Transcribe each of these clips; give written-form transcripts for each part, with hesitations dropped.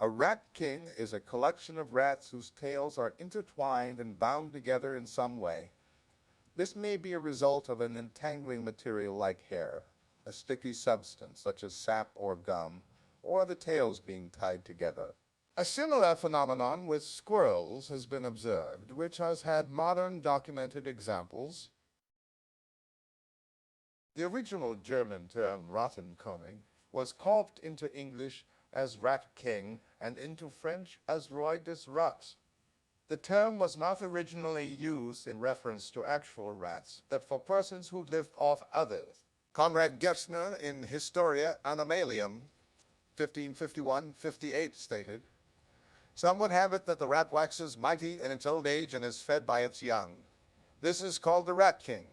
A rat king is a collection of rats whose tails are intertwined and bound together in some way. This may be a result of an entangling material like hair, a sticky substance such as sap or gum, or the tails being tied together. A similar phenomenon with squirrels has been observed, which has had modern documented examples. The original German term Rattenkönig was carved into English as rat king and into French as roi des rats. The term was not originally used in reference to actual rats, but for persons who lived off others. Conrad Gessner in Historia Animalium, 1551-58, stated, "Some would have it that the rat waxes mighty in its old age and is fed by its young. This is called the rat king."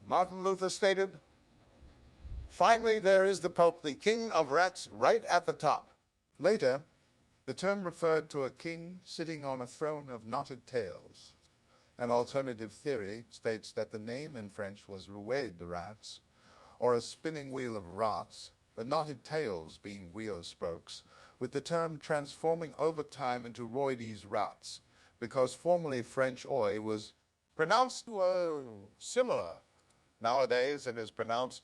Martin Luther stated, "Finally, there is the Pope, the king of rats, right at the top." Later, the term referred to a king sitting on a throne of knotted tails. An alternative theory states that the name in French was rouet de rats, or a spinning wheel of rats, the knotted tails being wheel spokes, with the term transforming over time into roi des rats, because formerly French oi was pronounced similar. Nowadays it is pronounced.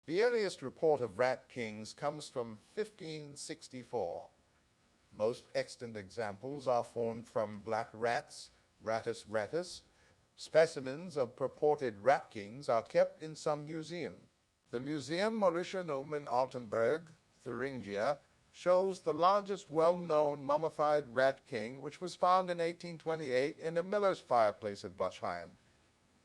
The earliest report of rat kings comes from 1564. Most extant examples are formed from black rats, Rattus rattus. Specimens of purported rat kings are kept in some museums. The Museum Mauritianum in Altenburg, Thuringia, shows the largest well-known mummified rat king, which was found in 1828 in a miller's fireplace at Buschheim.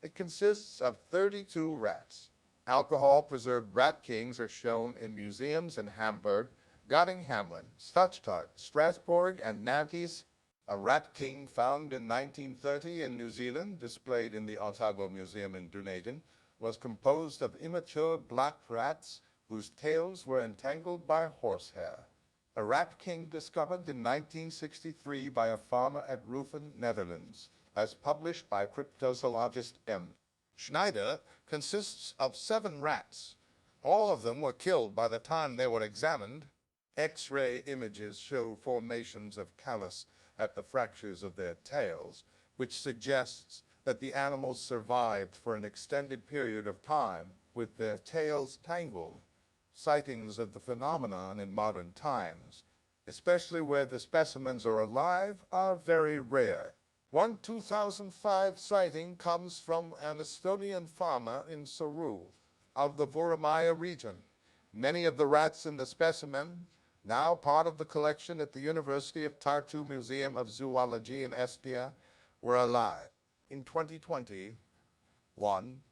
It consists of 32 rats. Alcohol-preserved rat kings are shown in museums in Hamburg, Göttingen, Stuttgart, Strasbourg, and Nantes. A rat king found in 1930 in New Zealand, displayed in the Otago Museum in Dunedin, was composed of immature black rats whose tails were entangled by horsehair. A rat king discovered in 1963 by a farmer at Rufen, Netherlands, as published by cryptozoologist M. Schneider, consists of 7 rats. All of them were killed by the time they were examined. X-ray images show formations of callus at the fractures of their tails, which suggests that the animals survived for an extended period of time with their tails tangled. Sightings of the phenomenon in modern times, especially where the specimens are alive, are very rare. One 2005 sighting comes from an Estonian farmer in Saru, of the Vuorenmaja region. Many of the rats in the specimen, now part of the collection at the University of Tartu Museum of Zoology in Estia, were alive. In 2021,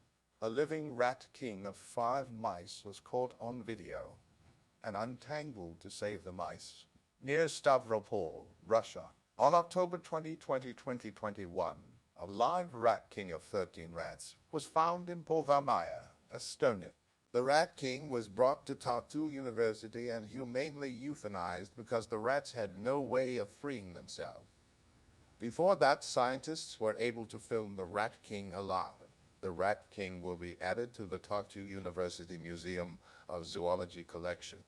a living rat king of 5 mice was caught on video and untangled to save the mice near Stavropol, Russia. On October 20, 2021, a live rat king of 13 rats was found in Vuorenmaja, Estonia. The rat king was brought to Tartu University and humanely euthanized because the rats had no way of freeing themselves. Before that, scientists were able to film the rat king alive. The rat king will be added to the Tartu University Museum of Zoology collection.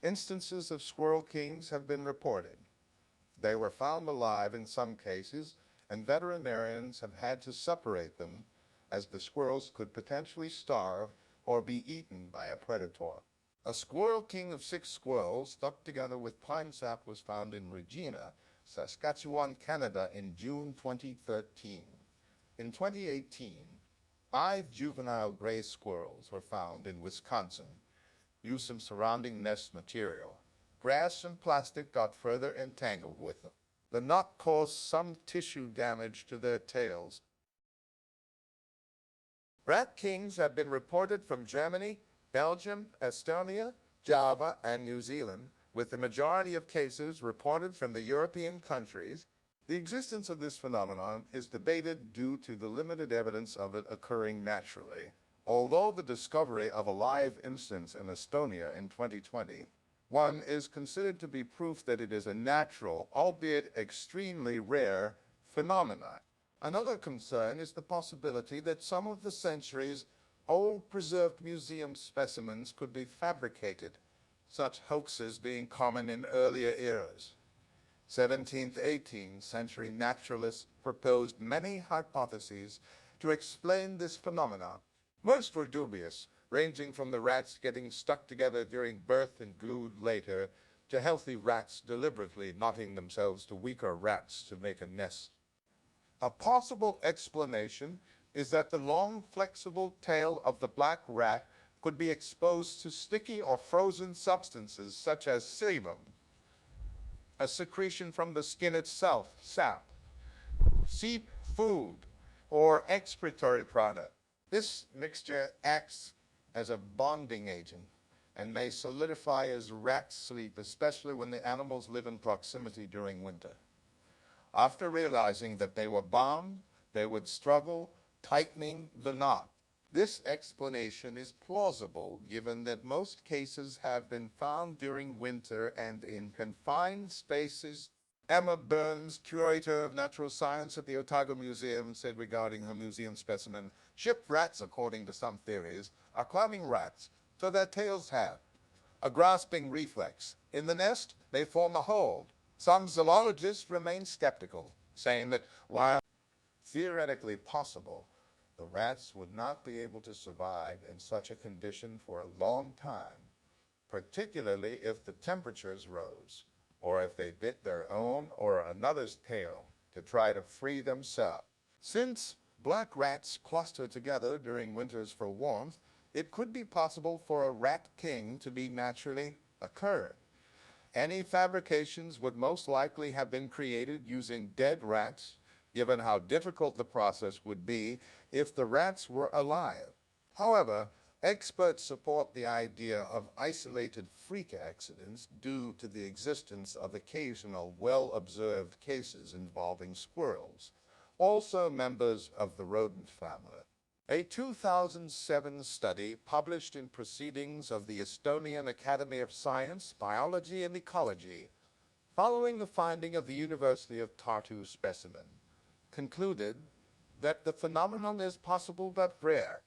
Instances of squirrel kings have been reported. They were found alive in some cases, and veterinarians have had to separate them, as the squirrels could potentially starve or be eaten by a predator. A squirrel king of 6 squirrels stuck together with pine sap was found in Regina, Saskatchewan, Canada in June 2013. In 2018, 5 juvenile gray squirrels were found in Wisconsin. Use some surrounding nest material. Grass and plastic got further entangled with them. The knot caused some tissue damage to their tails. Rat kings have been reported from Germany, Belgium, Estonia, Java, and New Zealand, with the majority of cases reported from the European countries. The existence of this phenomenon is debated due to the limited evidence of it occurring naturally. Although the discovery of a live instance in Estonia in 2020, one is considered to be proof that it is a natural, albeit extremely rare, phenomenon. Another concern is the possibility that some of the centuries-old preserved museum specimens could be fabricated, such hoaxes being common in earlier eras. 17th, 18th century naturalists proposed many hypotheses to explain this phenomenon. Most were dubious, ranging from the rats getting stuck together during birth and glued later, to healthy rats deliberately knotting themselves to weaker rats to make a nest. A possible explanation is that the long, flexible tail of the black rat could be exposed to sticky or frozen substances such as sebum, a secretion from the skin itself, sap, seep food, or excretory product. This mixture acts as a bonding agent and may solidify as rats sleep, especially when the animals live in proximity during winter. After realizing that they were bound, they would struggle, tightening the knot. This explanation is plausible given that most cases have been found during winter and in confined spaces. Emma Burns, curator of natural science at the Otago Museum, said regarding her museum specimen, "Ship rats, according to some theories, are climbing rats, so their tails have a grasping reflex. In the nest, they form a hold. Some zoologists remain skeptical, saying that while theoretically possible, the rats would not be able to survive in such a condition for a long time, particularly if the temperatures rose, or if they bit their own or another's tail to try to free themselves. Since black rats cluster together during winters for warmth, it could be possible for a rat king to be naturally occurred. Any fabrications would most likely have been created using dead rats, given how difficult the process would be if the rats were alive. However, experts support the idea of isolated freak accidents due to the existence of occasional well-observed cases involving squirrels, also members of the rodent family. A 2007 study published in Proceedings of the Estonian Academy of Science, Biology and Ecology, following the finding of the University of Tartu specimen, concluded that the phenomenon is possible but rare.